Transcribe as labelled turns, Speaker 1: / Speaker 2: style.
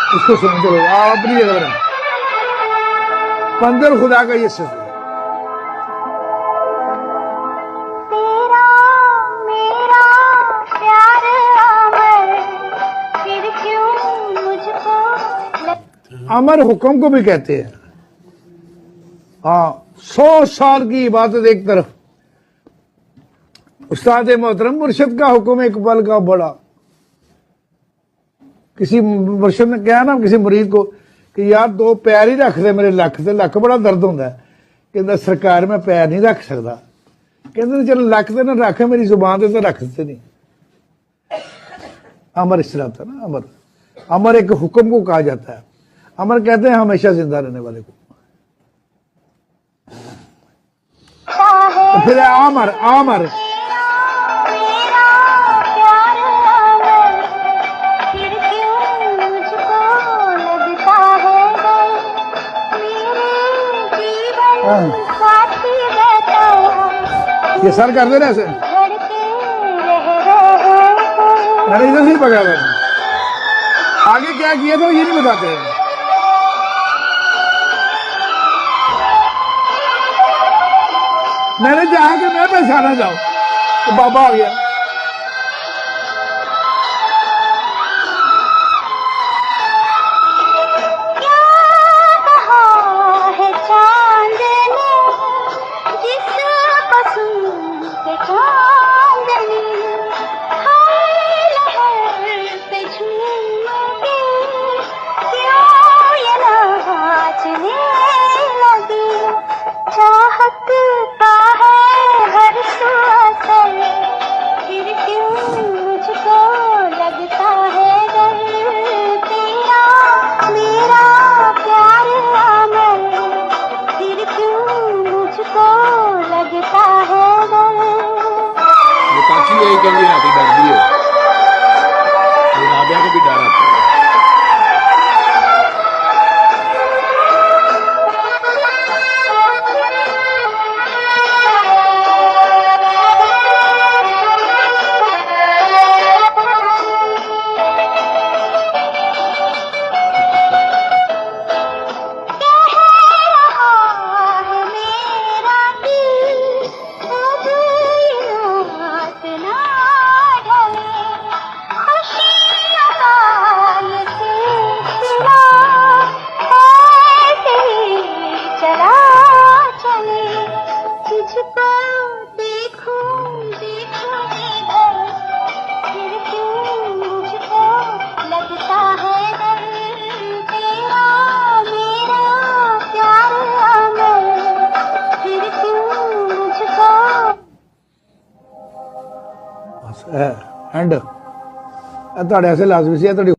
Speaker 1: इसको सुनो, चलो आप अपनी जगह रहे। बंदर खुदा का ये सिर अमर हुक्म को भी कहते हैं। हाँ, 100 साल की इबादत एक तरफ, उस्ताद मोहतरम मुर्शिद का हुक्म एक पल का बड़ा। किसी मुर्शिद ने कहा ना किसी मुरीद को कि यार 2 पैर ही रख दे मेरे लक से, लक बड़ा दर्द होंदा है। कहता सरकार मैं पैर नहीं रख सकता। कहते चल लक तो ना रख, मेरी जुबान से तो रख देते नहीं। अमर इस तरह था ना। अमर, अमर एक हुक्म को कहा जाता है। अमर कहते हैं हमेशा जिंदा रहने वाले को। तो फिर आमर, आमर ये सर कर दे ना ऐसे, मैंने इधर से ही पकड़ा था। आगे क्या किया था ये नहीं बताते। मैंने चाहा कि मैं पहचाना जाऊं तो बाबा आ गया।
Speaker 2: यही कभी आती डर भी है, राबिया को भी डर आता है। एंड ਤੁਹਾਡੇ ਐਸੇ ਲਾਜ਼ਮੀ ਸੀ।